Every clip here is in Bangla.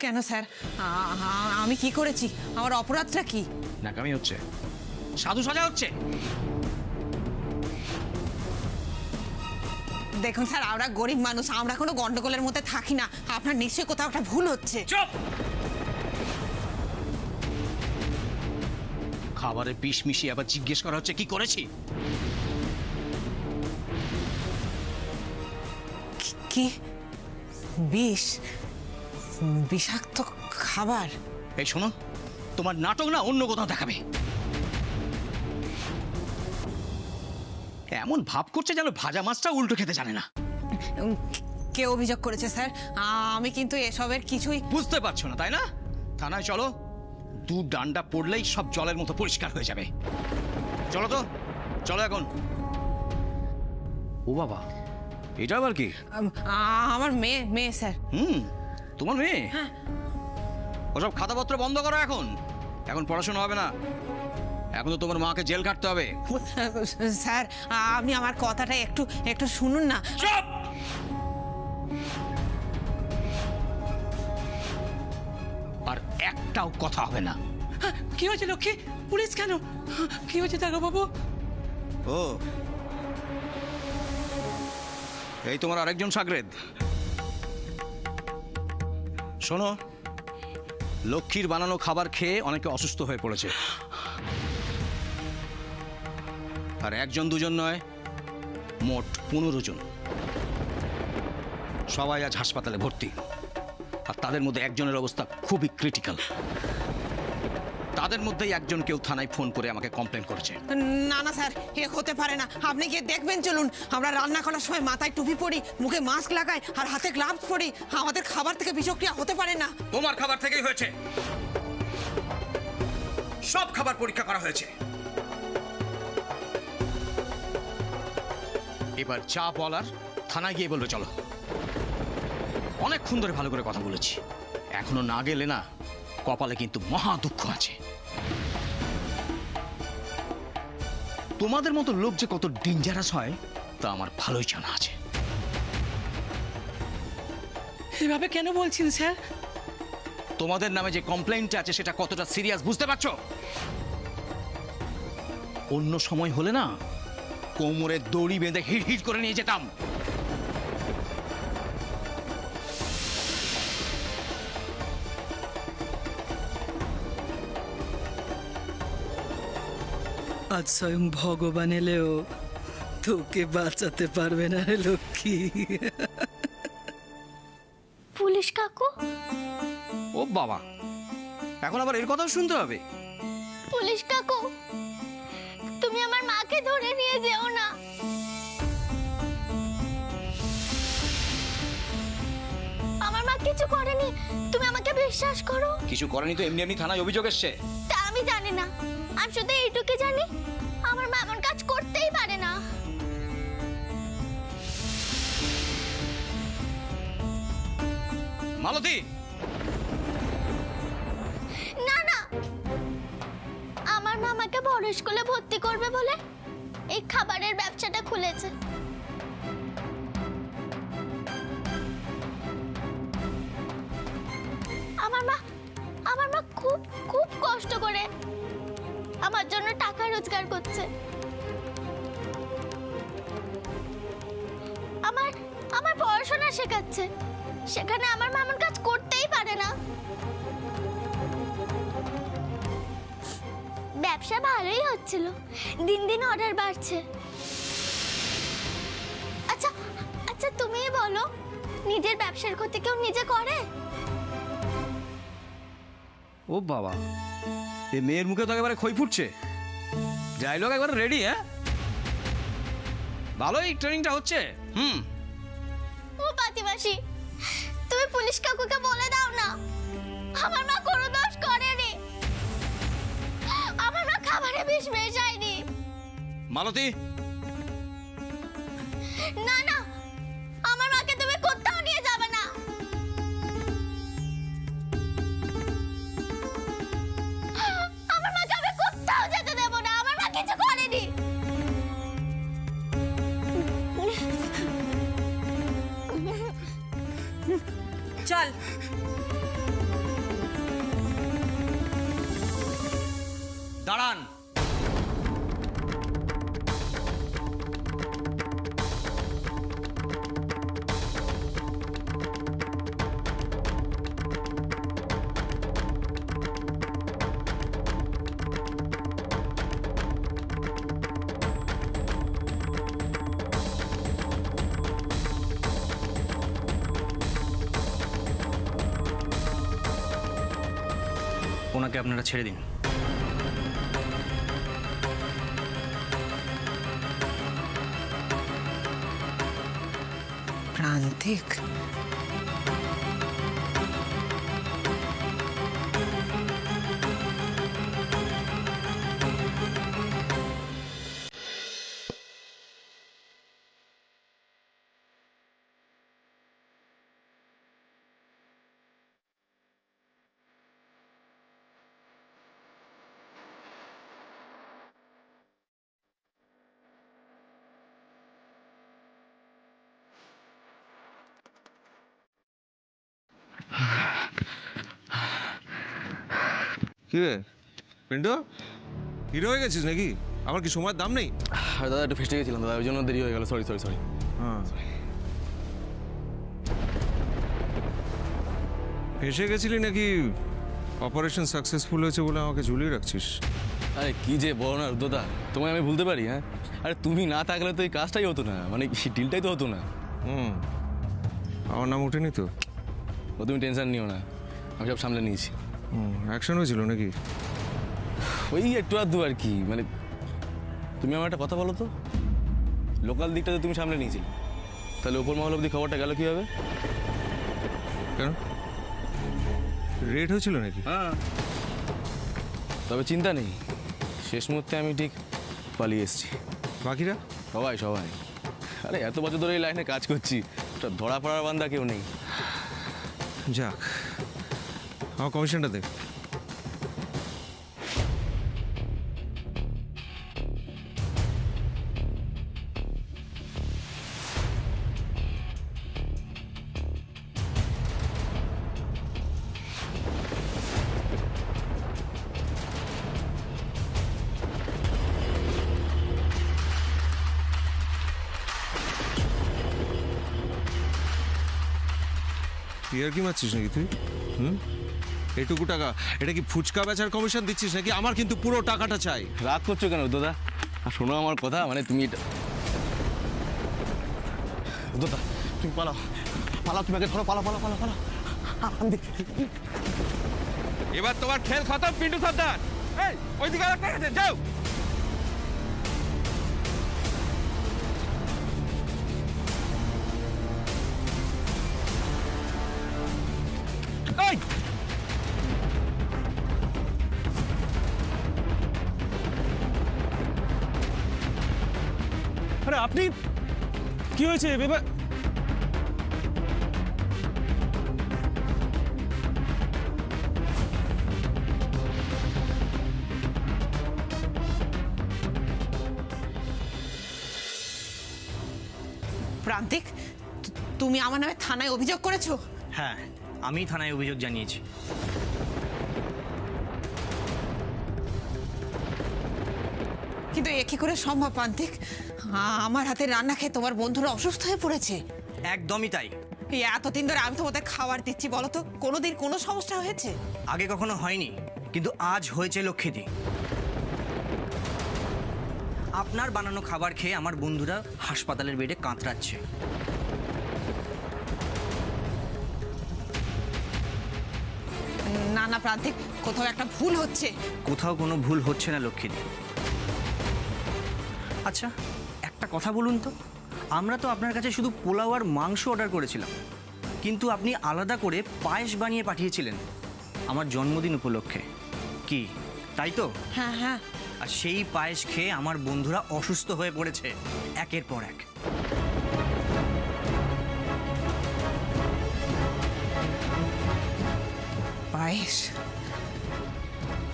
কেন স্যার? আমি কি করেছি? আমার অপরাধটা কি? নাকামি হচ্ছে, সাধু সাজা হচ্ছে। দেখুন স্যার, আমরা গরিব মানুষ, আমরা কোনো গন্ডগোলের মধ্যে থাকি না। আপনার নিশ্চয়ই কোথাও একটা ভুল হচ্ছে। চুপ! খাবারে বিষ মিশিয়ে আবার জিজ্ঞেস করা হচ্ছে কি করেছি। কি বিষ? বিষাক্ত খাবার? এই শোনো, তোমার নাটক না অন্য কোথাও দেখাবে। এমন ভাব করছে যেন ভাজা মাছটা উল্টো খেতে জানে না। কে অভিযোগ করেছে স্যার? আমি কিন্তু এসবের কিছুই বুঝতে পারছো না তাই না? থানায় চলো, দু ডান্ডা পড়লেই সব জলের মতো পরিষ্কার হয়ে যাবে। চলো তো, চলো এখন। ও বাবা, এটা আবার কি? আমার মেয়ে স্যার। তোমার মেয়ে? হ্যাঁ। ওসব খাতাপত্র বন্ধ করো এখন। এখন পড়াশোনা হবে না, এখন তো তোমার মাকে জেল কাটতে হবে। স্যার, আপনি আমার কথাটা একটু একটু শুনুন না। চুপ! আর একটাও কথা হবে না। কি হয়েছে লক্ষ্মী? পুলিশ কেন? কি হয়েছে দাগা বাবু? ও, এই তোমার আরেকজন সাগরেদ। শোনো, লক্ষ্মীর বানানো খাবার খেয়ে অনেকে অসুস্থ হয়ে পড়েছে। আর একজন দুজন নয়, মোট 15 জন। সবাই আজ হাসপাতালে ভর্তি। আর তাদের মধ্যে একজনের অবস্থা খুবই ক্রিটিক্যাল। তাদের মধ্যেই একজন কেউ থানায় ফোন করে আমাকে কমপ্লেন করেছে। না না স্যার, এ হতে পারে না। আপনি গিয়ে দেখবেন চলুন। আমরা রান্না করার সময় মাথায় টুপি পরি, মুখে মাস্ক লাগাই আর হাতে গ্লাভস পরি। আমাদের খাবার থেকে বিষক্রিয়া হতে পারে না। তোমার খাবার থেকেই হয়েছে। সব খাবার পরীক্ষা করা হয়েছে। এবার যা বলার থানায় গিয়ে বলবে। চলো, অনেকক্ষণ ধরে ভালো করে কথা বলেছি, এখনো না গেলে না কপালে কিন্তু মহা দুঃখ আছে। তোমাদের মতো লোক যে কত ডেঞ্জারাস হয় তা আমার ভালোই জানা আছে। এভাবে কেন বলছেন স্যার? তোমাদের নামে যে কমপ্লেইনটা আছে সেটা কতটা সিরিয়াস বুঝতে পারছো? অন্য সময় হলে না কোমরে দড়ি বেঁধে হিড় হিড় করে নিয়ে যেতাম। আজ স্বয়ং ভগবান এলেও তোকে বাঁচাতে পারবে না রে লক্ষ্মী। পুলিশ কাকু, ও বাবা, এখন আবার এর কথাও শুনতে হবে? পুলিশ কাকু, তুমি আমার মাকে ধরে নিয়ে যেও না। আমার মা কিছু করেনি, তুমি আমাকে বিশ্বাস করো। কিছু করেনি তো এমনি এমনি থানায় অভিযোগ এসছে। তা আমি জানি না, আমি শুধু এইটুকু জানি আমার মা এমন কাজ করতেই পারে না। মালতী, না না, আমার মা আমাকে বড় স্কুলে ভর্তি করবে বলে এই খাবারের ব্যবসাটা খুলেছে। আমার মা খুব খুব কষ্ট করে আমার জন্য টাকা রোজগার করছে। আমার পড়াশোনা শেখাচ্ছে, সেখানে আমার মা এমন কাজ করতেই পারে না। ব্যবসা ভালোই হচ্ছিল, দিন দিন অর্ডার বাড়ছে। আচ্ছা আচ্ছা, তুমিই বলো, নিজের ব্যবসার ক্ষতি কেউ নিজে করে? ও বাবা, এই মেয়ের মুখে তো একেবারে খই ফুটছে। ডায়লগ একবারে রেডি। হ্যাঁ, ভালোই ট্রেনিংটা হচ্ছে। ও পাতিমাসি, তুমি পুলিশ কাকুকে বলে দাও না আমার মা কোনো দোষ করেনি, আমার মা খাবারে বিষ মেশায়নি। মালতী, না না, আমার মাকে তুমি কোথাও নিয়ে যাবে না। আমার মাকে আমি কোথাও যেতে দেব না, আমার মা কিছু করেনি। চল। দাঁড়ান। ওনাকে আপনারা ছেড়ে দিন। প্রান্তিক, কি রে পিন্টু, হিরো হয়ে গেছিস নাকি? আমার কি সময়ের দাম নেই? আর দাদা একটু ফেস্টে গেছিলাম দাদা, ওই জন্য দেরি হয়ে গেল। Sorry sorry sorry. হ্যাঁ, এসে গেছিলি নাকি অপারেশন সাকসেসফুল হয়েছে বলে আমাকে ঝুলিয়ে রাখছিস? আরে কি যে বলো না দাদা, তোমায় আমি ভুলতে পারি? হ্যাঁ, আরে তুমি না থাকলে তো এই কাজটাই হতো না, মানে ডিলটাই তো হতো না। আমার নাম ওঠেনি তো? ও তুমি টেনশন নিও না, আমি সব সামলে নিয়েছি। অ্যাকশন হয়েছিল নাকি? ওই একটু আধটু আর কি। মানে তুমি আমার একটা কথা বলো তো, লোকাল দিকটা তো তুমি সামলে নিয়েছিলে, তাহলে ওপর মহল অব্দি খবরটা গেল কীভাবে? কেন, রেড হয়েছিল নাকি? হ্যাঁ, তবে চিন্তা নেই, শেষ মুহূর্তে আমি ঠিক পালিয়ে এসেছি। বাকিরা? সবাই সবাই। আরে এত বছর ধরে এই লাইনে কাজ করছি, ওটা ধরা পড়ার বান্দা কেউ নেই। যাক, আমার কমিশনটা দে। ইয়ার কি মারছিস নাকি তুই? এটুকু টাকা, এটা কি ফুচকা বেচার কমিশন দিচ্ছিস নাকি? আমার কিন্তু পুরো টাকাটা চাই। রাগ করছো কেন দাদা? আর শোনো আমার কথা, মানে তুমি এটা দাদা, তুমি পালাও পালাও, তুমি আগে ধরো, পালাও পালাও পালাও পালাও। এবার তোমার খেল খতম পিন্টু সর্দার। এই ওইদিকে আরেকটা আছে, যাও। এই আরে আপনি কি হয়েছে বেবা? প্রান্তিক, তুমি আমার নামে থানায় অভিযোগ করেছো? হ্যাঁ, আমি থানায় অভিযোগ জানিয়েছি। কিন্তু এ কি করে সম্ভব প্রান্তিক? আমার হাতে রান্না খেয়ে তোমার বন্ধুরা অসুস্থ হয়ে পড়েছে। একদমই তাই। এই এতদিন ধরে আমি তোমাদের খাবার দিচ্ছি, বলো তো কোনোদিন কোনো সমস্যা হয়েছে? আগে কখনো হয়নি, কিন্তু আজ হয়েছে লক্ষ্মীদি। আপনার বানানো খাবার খেয়ে আমার বন্ধুরা হাসপাতালের বেডে কাঁতরাচ্ছে। না না প্রান্তিক, কোথাও একটা ভুল হচ্ছে। কোথাও কোনো ভুল হচ্ছে না লক্ষ্মীদি। আচ্ছা, একটা কথা বলুন তো, আমরা তো আপনার কাছে শুধু পোলাও আর মাংস অর্ডার করেছিলাম, কিন্তু আপনি আলাদা করে পায়েস বানিয়ে পাঠিয়েছিলেন আমার জন্মদিন উপলক্ষে। কি তাই তো? হ্যাঁ হ্যাঁ। আর সেই পায়েস খেয়ে আমার বন্ধুরা অসুস্থ হয়ে পড়েছে একের পর এক। পায়েস,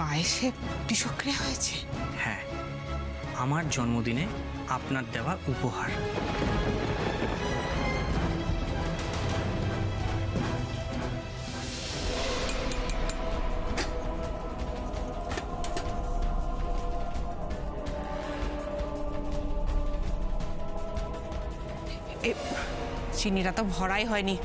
পায়েসে বিষক্রিয়া হয়েছে? হ্যাঁ, আমার জন্মদিনে আপনার দেওয়া উপহার। চিনিটা তো ভরাই হয়নি।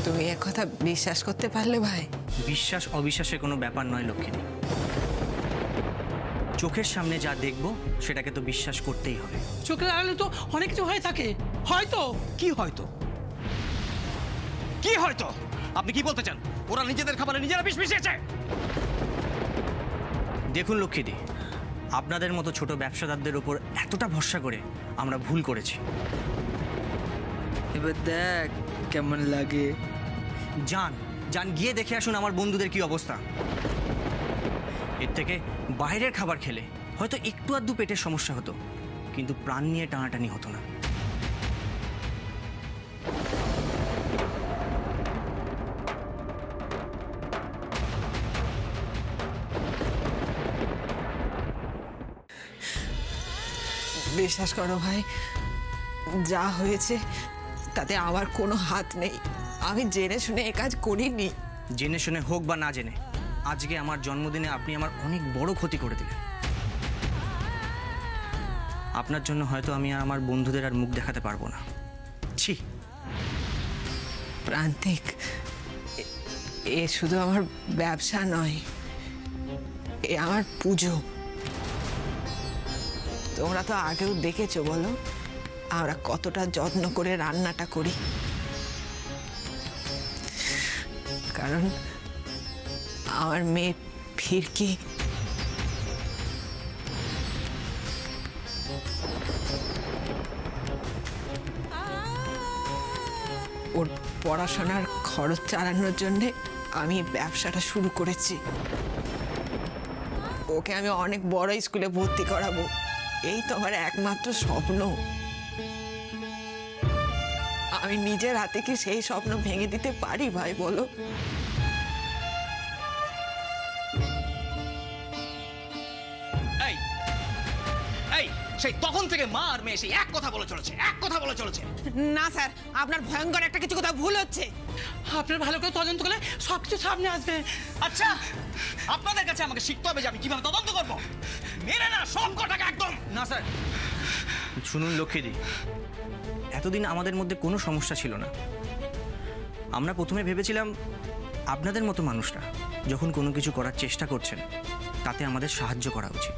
তুমি এ কথা বিশ্বাস করতে পারলে ভাই? বিশ্বাস অবিশ্বাসের কোনো ব্যাপার নয় লক্ষ্মীদি। চোখের সামনে যা দেখবো সেটাকে তো বিশ্বাস করতেই হবে। চোখের আড়ালে তো অনেক কিছু হয়ে থাকে, হয়তো। কি হয়তো? কি হয়তো? আপনি কি বলতে চান? ওরা নিজেদের খাবারে নিজেরা বিষ মিশিয়েছে। দেখুন লক্ষ্মীদি, আপনাদের মতো ছোট ব্যবসাদারদের উপর এতটা ভরসা করে আমরা ভুল করেছি। এবার দেখ কেমন লাগে। যান যান গিয়ে দেখে আসুন আমার বন্ধুদের কি অবস্থা। এর থেকে বাইরের খাবার খেলে হয়তো একটু আধটু পেটের সমস্যা হতো, কিন্তু প্রাণ নিয়ে টানাটানি হতো না। বিশ্বাস করো ভাই, যা হয়েছে তাতে আমার কোনো হাত নেই। আমি জেনে শুনে এ কাজ করিনি। জেনে শুনে হোক বা না জেনে, আজকে আমার জন্মদিনে আপনি আমার অনেক বড় ক্ষতি করে দিলেন। আপনার জন্য হয়তো আমি আর আমার বন্ধুদের আর মুখ দেখাতে পারবো না। ছি। প্রান্তিক, এ শুধু আমার ব্যবসা নয়, এ আমার পুজো। তোমরা তো আগেও দেখেছো, বলো আমরা কতটা যত্ন করে রান্নাটা করি, কারণ আমার মেয়ে ফিরকি ওর পড়াশোনার খরচ চালানোর জন্যে আমি ব্যবসাটা শুরু করেছি। ওকে আমি অনেক বড় স্কুলে ভর্তি করাবো, এই তো আমার একমাত্র স্বপ্ন। আমি নিজের হাতে কি সেই স্বপ্ন ভেঙে দিতে পারি ভাই, বলো? এই এই সেই তখন থেকে মা আর মেয়ে সেই এক কথা বলে চলেছে, এক কথা বলে চলেছে। না স্যার, আপনার ভয়ঙ্কর একটা কিছু কথা ভুল হচ্ছে। আপনার ভালো করে তদন্ত করলে সবকিছু সামনে আসবে। আচ্ছা, আপনাদের কাছে আমাকে শিখতে হবে যে আমি কিভাবে তদন্ত করবো। মেরে না সব কটাকে একদম। না স্যার, শুনুন লক্ষ্মীদি, এতদিন আমাদের মধ্যে কোনো সমস্যা ছিল না। আমরা প্রথমে ভেবেছিলাম আপনাদের মতো মানুষরা যখন কোনো কিছু করার চেষ্টা করছেন তাতে আমাদের সাহায্য করা উচিত,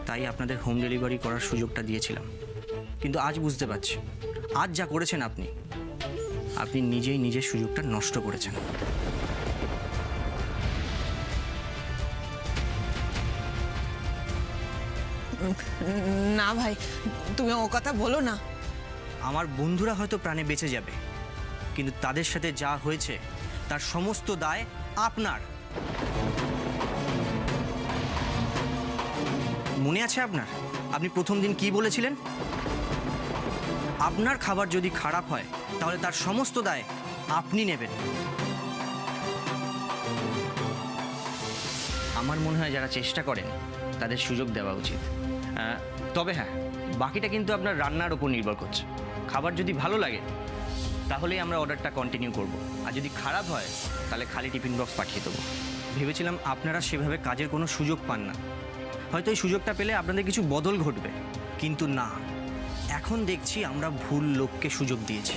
তাই আপনাদের হোম ডেলিভারি করার সুযোগটা দিয়েছিলাম। কিন্তু আজ বুঝতে পারছি, আজ যা করেছেন আপনি নিজেই নিজের সুযোগটা নষ্ট করেছেন। না ভাই, তুমি ও কথা বলো না। আমার বন্ধুরা হয়তো প্রাণে বেঁচে যাবে, কিন্তু তাদের সাথে যা হয়েছে তার সমস্ত দায় আপনার। মনে আছে আপনার? আপনি প্রথম দিন কি বলেছিলেন? আপনার খাবার যদি খারাপ হয় তাহলে তার সমস্ত দায় আপনি নেবেন। আমার মনে হয় যারা চেষ্টা করেন তাদের সুযোগ দেওয়া উচিত। তবে হ্যাঁ, বাকিটা কিন্তু আপনার রান্নার উপর নির্ভর করছে। খাবার যদি ভালো লাগে তাহলেই আমরা অর্ডারটা কন্টিনিউ করব, আর যদি খারাপ হয় তাহলে খালি টিফিন বক্স পাঠিয়ে দেবো। ভেবেছিলাম আপনারা সেভাবে কাজের কোনো সুযোগ পান না, হয়তো এই সুযোগটা পেলে আপনাদের কিছু বদল ঘটবে, কিন্তু না, এখন দেখছি আমরা ভুল লোককে সুযোগ দিয়েছি।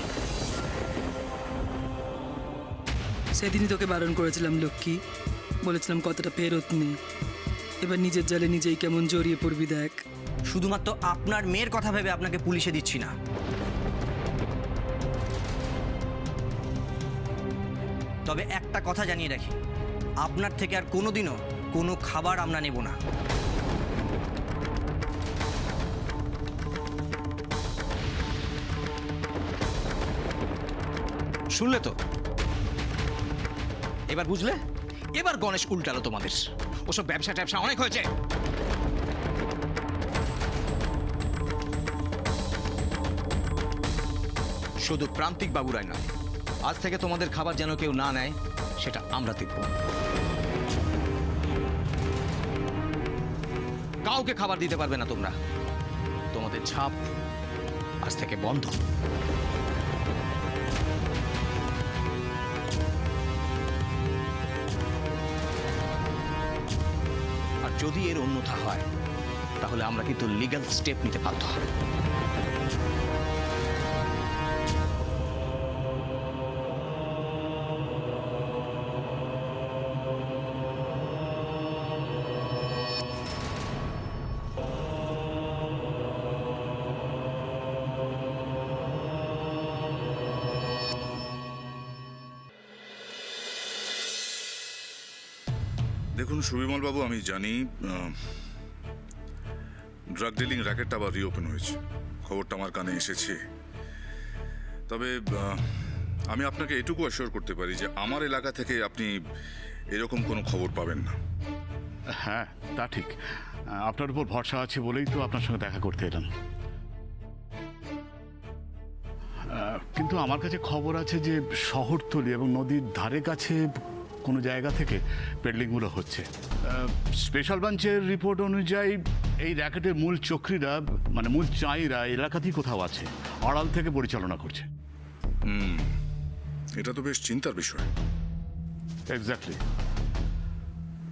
সেদিনই তোকে বারণ করেছিলাম লক্ষ্মী, বলেছিলাম কতটা ফেরত নেই। এবার নিজের জালে নিজেই কেমন জড়িয়ে পড়বি দেখ। শুধুমাত্র আপনার মেয়ের কথা ভেবে আপনাকে পুলিশে দিচ্ছি না। তবে একটা কথা জানিয়ে রাখি, আপনার থেকে আর কোনোদিনও কোনো খাবার আমরা নেব না। শুনলে তো, এবার বুঝলে? এবার গণেশ উল্টালো তোমাদের। ওসব ব্যবসা ট্যাবসা অনেক হয়েছে। শুধু প্রান্তিক বাবুরাই নয়, আজ থেকে তোমাদের খাবার যেন কেউ না নেয় সেটা আমরা দেখব। কাউকে খাবার দিতে পারবে না তোমরা। তোমাদের ছাপ আজ থেকে বন্ধ। আর যদি এর অন্যথা হয় তাহলে আমরা কিন্তু লিগ্যাল স্টেপ নিতে বাধ্য হব। দেখুন সুবিমল বাবু, আমি জানি ড্রাগ ডিলিং র্যাকেটটা আবার রিওপেন হয়েছে, খবরটা আমার কানে এসেছে। তবে আমি আপনাকে এটুকু অ্যাসিওর করতে পারি যে আমার এলাকা থেকে আপনি এরকম কোনো খবর পাবেন না। হ্যাঁ, তা ঠিক। আপনার উপর ভরসা আছে বলেই তো আপনার সঙ্গে দেখা করতে এলাম। কিন্তু আমার কাছে খবর আছে যে শহরতলি এবং নদীর ধারে কাছে কোনো জায়গা থেকে পেডলিংগুলো হচ্ছে। স্পেশাল ব্রাঞ্চের রিপোর্ট অনুযায়ী এই র্যাকেটের মূল চক্রীরা, মানে মূল চাঁইরা এলাকাতেই কোথাও আছে, আড়াল থেকে পরিচালনা করছে। এটা তো বেশ চিন্তার বিষয়। এক্স্যাক্টলি।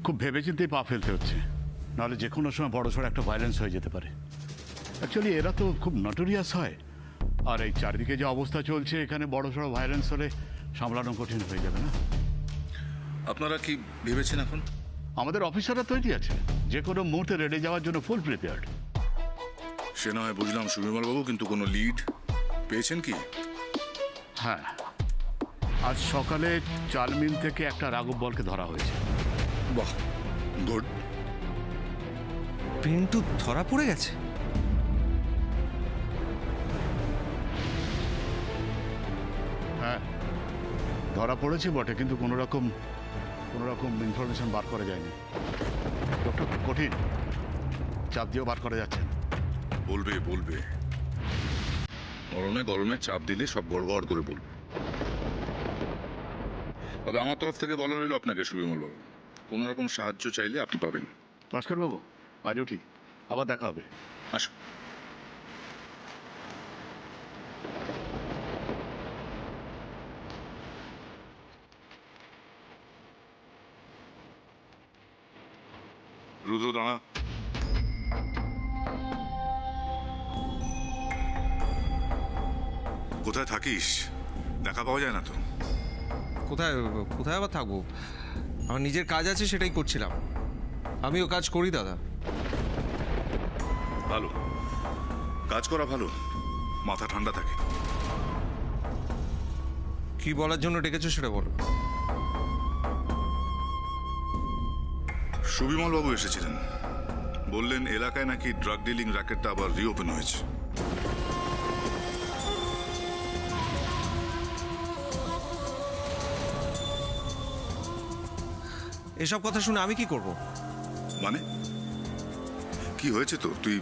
খুব ভেবেচিন্তেই পা ফেলতে হচ্ছে, নাহলে যে কোনো সময় বড়সড় একটা ভায়োলেন্স হয়ে যেতে পারে। অ্যাকচুয়ালি এরা তো খুব নটোরিয়াস হয়, আর এই চারিদিকে যে অবস্থা চলছে, এখানে বড়সড় ভায়োলেন্স হলে সামলানো কঠিন হয়ে যাবে না? আপনারা কি ভেবেছেন এখন? আমাদের অফিসাররা তৈরি আছে, যে কোনো মুহূর্তে রেডে যাওয়ার জন্য ফুল প্রিপেয়ার্ড। সে না হয় বুঝলাম সুবিমল বাবু, কিন্তু কোনো লিড পেয়েছেন কি? হ্যাঁ, আজ সকালে চালমিল থেকে একটা রাঘব বলকে ধরা হয়েছে। বাহ, গুড। পিন্টু ধরা পড়ে গেছে? হ্যাঁ, ধরা পড়েছে বটে, কিন্তু কোনো রকম ইনফরমেশন বার করা যায়নি। ডক্টর, খুব কঠিন, চাপ দিয়েও বার করা যাচ্ছে না। বলবে গরমে চাপ দিলে সব গড়গড় করে বলবে। তবে আমার তরফ থেকে বলা রইল আপনাকে সুবিমল বাবু, কোনো রকম সাহায্য চাইলে আপনি পাবেন। ভাস্কর বাবু, আজ উঠি, আবার দেখা হবে। আসুন। রুদ্র, দাঁড়া। কোথায় থাকিস? দেখা পাওয়া যায় না তো। কোথায় কোথায় আবার থাকবো? আমার নিজের কাজ আছে, সেটাই করছিলাম। আমিও কাজ করি দাদা। ভালো কাজ করা ভালো, মাথা ঠান্ডা থাকে। কি বলার জন্য ডেকেছো সেটা বলো। সুবিমল বাবু এসেছিলেন, বললেন এলাকায় নাকি ড্রাগ ডিলিং র্যাকেটটা আবার রিওপেন হয়েছে। এসব কথা শুনে আমি কি করব? মানে কি হয়েছে তো? তুই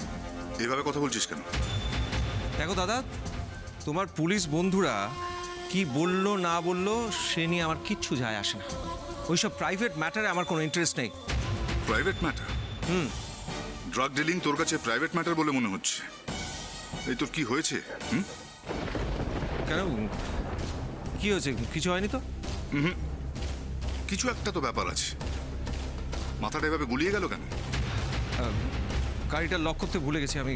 এভাবে কথা বলছিস কেন? দেখো দাদা, তোমার পুলিশ বন্ধুরা কি বললো না বললো সে নিয়ে আমার কিচ্ছু যায় আসে না। ওইসব প্রাইভেট ম্যাটারে আমার কোনো ইন্টারেস্ট নেই। Private matter? ড্রাগ ডিলিং তোর কাছে প্রাইভেট ম্যাটার বলে মনে হচ্ছে? এই তোর কি হয়েছে? কেন, কি হয়েছে? কিছু হয়নি তো। কিছু একটা তো ব্যাপার আছে। মাথাটা এভাবে গুলিয়ে গেল কেন? গাড়িটা লক করতে ভুলে গেছি আমি।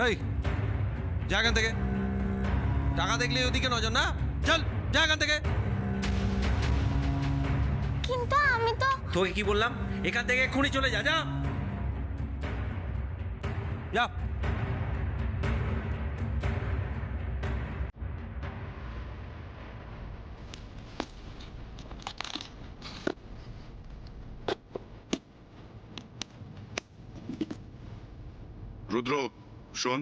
এই যা এখান থেকে। টাকা দেখলে ওদিকে নজর না, চল যা এখান থেকে। কিন্তু আমি তো তোকে কি বললাম, এখান থেকে এক্ষুনি চলে যা, যা যা। রুদ্র শোন,